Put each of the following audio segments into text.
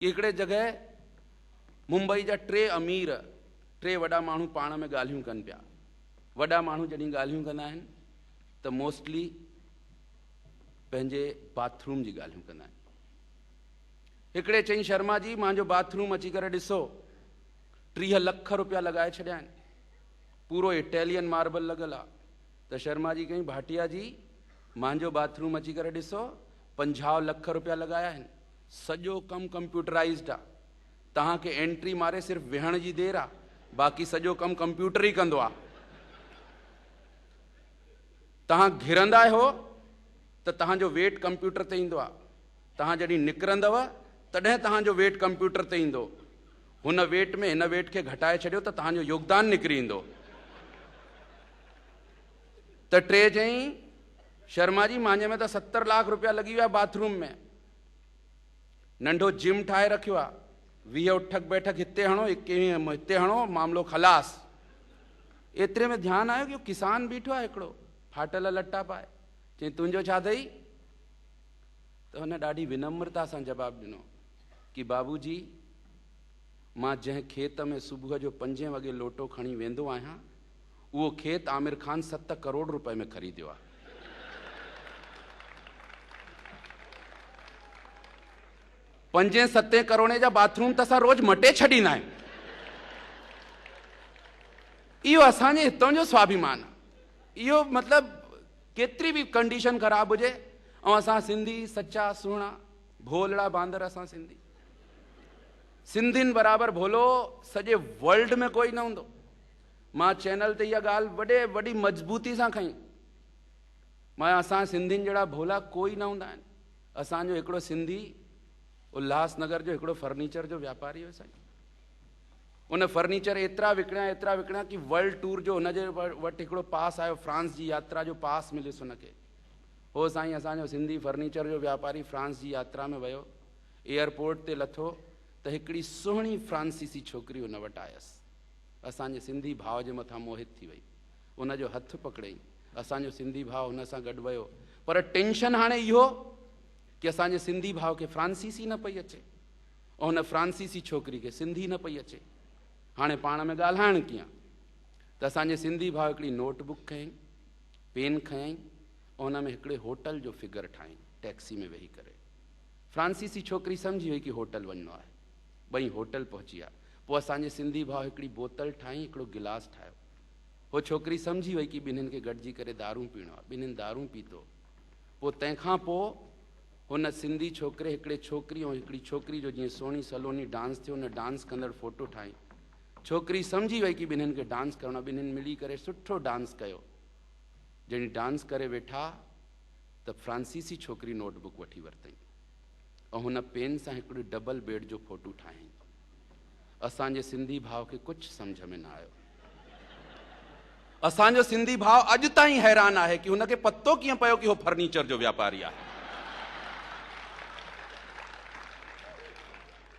कि हिकिड़े जगह मुंबई जा टे वॾा माण्हू पाण में ॻाल्हियूं कनि पिया। वॾा माण्हू जॾहिं ॻाल्हियूं कंदा आहिनि त मोस्टली पंहिंजे बाथरूम जी ॻाल्हियूं कंदा आहिनि। हिकिड़े चई, शर्मा जी मुंहिंजो बाथरूम अची करे ॾिसो, 30 लख रुपया लॻाए छॾिया आहिनि, पूरो इटैलियन मार्बल लॻल आहे। त शर्मा जी कई, भाटिया जी मुंहिंजो बाथरूम अची करे ॾिसो, 50 लख रुपया लॻाया आहिनि, सॼो कमु कंप्यूटराइज़्ड आहे, तव्हांखे एंट्री मारे सिर्फ़ु विहण जी देरि आहे, बाक़ी सॼो कमु कंप्यूटर ई कंदो आहे। तव्हां घिरंदा आहियो त तव्हांजो वेट कंप्यूटर ते ईंदो आहे, तव्हां जॾहिं निकिरंदव तॾहिं तव्हांजो वेट कंप्यूटर ते ईंदो, हुन वेट में हिन वेट खे घटाए छॾियो त तव्हांजो योगदान निकिरी ईंदो। त टे चई, शर्मा जी मुंहिंजे में त 70 लाख रुपया लॻी विया बाथरूम में, नंढो जिम ठाहे रखियो आहे, 20 उठक बैठक हिते हणो, 21 हिते हणो, मामलो खलास। एतिरे में ध्यानु आयो कि किसान बीठो आहे हिकिड़ो, फाटल लटा पाए। चई, तुंहिंजो छा अथई? त हुन ॾाढी विनम्रता सां जवाबु ॾिनो कि बाबूजी, मां जंहिं खेत में सुबुह जो 5 वॻे लोटो खणी वेंदो आहियां, उहो खेत आमिर खान 7 करोड़ रुपए में ख़रीदियो आहे। 5-7 करोड़ जा बाथरूम त असां रोज़ मटे छॾींदा आहियूं। इहो असांजे हितां जो स्वाभिमान आहे। इहो मतिलबु केतिरी बि कंडीशन ख़राब हुजे, ऐं असां सिंधी सच्चा सुहिणा भोलड़ा बांदर, असां सिंधियुनि बराबरि भोलो सॼे वर्ल्ड में कोई न हूंदो। मां चैनल ते इहा ॻाल्हि वॾी मज़बूती सां खई, मां असां सिंधियुनि जहिड़ा भोला कोई न हूंदा आहिनि। असांजो हिकिड़ो सिंधी उल्हासनगर जो हिकिड़ो फर्नीचर जो वापारी हुयो साईं, उन फर्नीचर एतिरा विकिणिया कि वर्ल्ड टूर जो हुनजे वटि हिकिड़ो पास आयो, फ्रांस जी यात्रा जो पास मिलियुसि हुनखे। हो साईं असांजो सिंधी फर्नीचर जो वापारी फ्रांस जी यात्रा में वियो, एयरपोर्ट ते लथो त हिकिड़ी सुहिणी फ्रांसीसी छोकिरी हुन वटि आयसि, असांजे सिंधी भाउ जे मथां मोहित थी वई, उनजो हथु पकड़ई, असांजो सिंधी भाउ हुन सां गॾु वियो। पर टेंशन हाणे इहो कि असांजे सिंधी भाउ खे फ्रांसीसी न पई अचे, ऐं हुन फ्रांसीसी छोकिरी खे सिंधी न पई अचे। हाणे पाण में ॻाल्हाइण कीअं? त असांजे सिंधी भाउ हिकिड़ी नोटबुक खयईं, पेन खयईं, ऐं हुन में हिकिड़े होटल जो फिगर ठाहियईं, टैक्सी में वेही करे। फ्रांसीसी छोकिरी सम्झी वई कि होटल वञिणो आहे, ॿई होटल पहुची विया। पोइ असांजे सिंधी भाउ हिकिड़ी बोतल ठाही, हिकिड़ो गिलास ठाहियो, उहो छोकिरी सम्झी वई कि ॿिन्हिनि खे गॾिजी करे दारू पीअणो आहे, ॿिन्हिनि दारू पीतो। पोइ तंहिंखां पोइ हुन सिंधी छोकिरे हिकिड़े छोकिरी ऐं हिकिड़ी छोकिरी जो जीअं सोणी सलोनी डांस थियो, हुन डांस कंदड़ फोटो ठाही। छोकिरी सम्झी वई कि ॿिन्हिनि खे डांस करणो आहे, ॿिन्हिनि मिली करे सुठो डांस कयो। जॾहिं डांस करे वेठा त फ्रांसीसी छोकिरी नोटबुक वठी वरितई ऐं हुन पेन सां हिकिड़ो डबल बेड जो फोटो ठाहियईं। असांजे सिंधी भाउ खे कुझु सम्झ में न आयो। असांजो सिंधी भाउ अॼु ताईं हैरान आहे कि हुनखे पतो कीअं पियो कि उहो फर्नीचर जो वापारी आहे।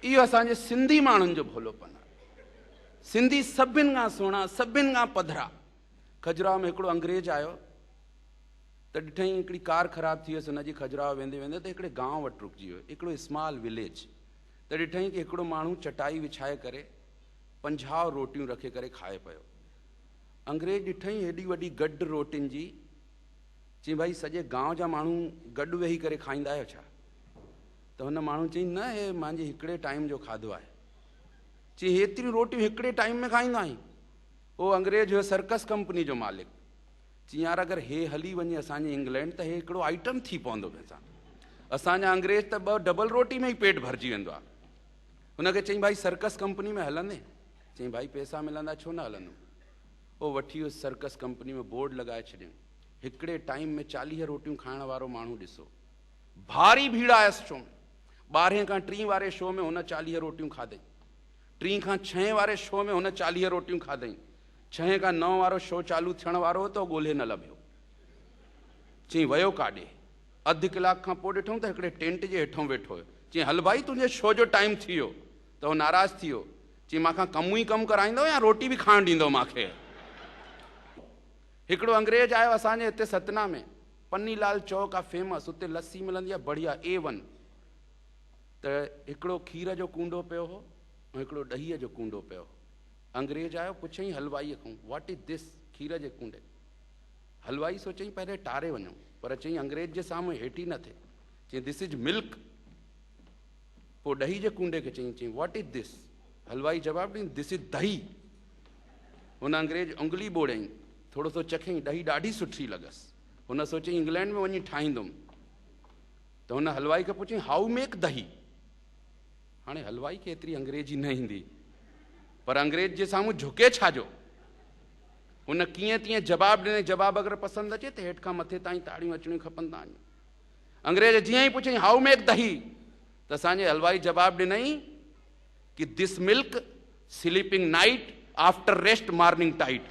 इहो असांजे सिंधी माण्हुनि जो भोलोपन आहे। सिंधी सभिनि खां सुहिणा, सभिनि खां पधरा। खजुराहो में हिकिड़ो अंग्रेज आयो त ॾिठईं हिकिड़ी कार ख़राब थी वियसि हुनजी, खजुराहो वेंदे वेंदे त हिकिड़े गांव वटि रुकिजी वियो, हिकिड़ो स्मॉल विलेज। त ॾिठईं कि हिकिड़ो माण्हू चटाई विछाए करे 50 रोटियूं रखे करे खाए पियो। अंग्रेज ॾिठईं हेॾी वॾी गॾु रोटियुनि जी, चई भाई सॼे गांव जा माण्हू गॾु वेही करे खाईंदा आहियो छा? त हुन माण्हू चई, न हे मुंहिंजे हिकिड़े टाइम जो खाधो आहे। चई, हेतिरियूं रोटियूं हिकिड़े टाइम में खाईंदा आहियूं? उहो अंग्रेज हुयो सर्कस कंपनी जो मालिक। चई, यार अगरि हे हली वञे असांजे इंग्लैंड त हे हिकिड़ो आइटम थी पवंदो भैंसा। असांजा अंग्रेज त 2 डबल रोटी में ई पेट भरिजी वेंदो आहे। हुनखे चई, भाई सर्कस कंपनी में हलंदे? चई, भाई पैसा मिलंदा छो न हलंदुमि। उहो वठी वियो सर्कस कंपनी में, बोर्ड लॻाए छॾियऊं, हिकिड़े टाइम में 40 रोटियूं खाइण वारो माण्हू ॾिसो। भारी भीड़ आयसि शो में। 12 खां 3 वारे शो में हुन 40 रोटियूं खाधई। 3 खां 6 वारे शो में हुन 40 रोटियूं खाधई। 6 खां 9 वारो शो चालू थियण वारो हो त ॻोल्हे न लभियो। चई, वियो काॾे? अधु कलाक खां पोइ ॾिठऊं त हिकिड़े टेंट जे हेठों वेठो हुयो। चई, हल भाई तुंहिंजे शो जो टाइम थी वियो। त उहो नाराज़ थी वियो। चई, मांखां कमु ई कमु कराईंदो या रोटी बि खाइण ॾींदो मूंखे? हिकिड़ो अंग्रेज आयो असांजे हिते सतना में, पन्नीलाल चौक आहे फेमस, उते लस्सी मिलंदी आहे बढ़िया A1। त हिकिड़ो खीर जो कूंडो पियो हो ऐं हिकिड़ो ॾहीअ जो कूंडो पियो हो। अंग्रेज आयो, पुछई हलवाईअ खां, व्हाट इज दिस? खीर जे कूंडे। हलवाई सोचई पहिरें टारे वञूं, पर चई अंग्रेज जे साम्हूं हेठि न थिए। चई दिस इज मिल्क। पोइ ॾही जे कूंडे खे चई व्हाट इज दिस? हलवाई जवाबु ॾिनी दिस इज दही। हुन अंग्रेज उंगली ॿोड़ियईं, थोरो सो चखई, ॾही ॾाढी सुठी लॻसि। हुन सोचई इंग्लैंड में वञी ठाहींदुमि। त हुन हलवाई खे पुछई हाउ मेक दही? हाणे हलवाई खे एतिरी अंग्रेजी न ईंदी, पर अंग्रेज जे साम्हूं झुके छाजो? हुन कीअं तीअं जवाबु ॾिनई। जवाबु अगरि पसंदि अचे त हेठि खां मथे ताईं ताड़ियूं अचणियूं खपनि तव्हांजूं। अंग्रेज जीअं ई पुछई हाउ मेक दही, त असांजे हलवाई जवाबु ॾिनई कि this milk sleeping night after rest morning tight.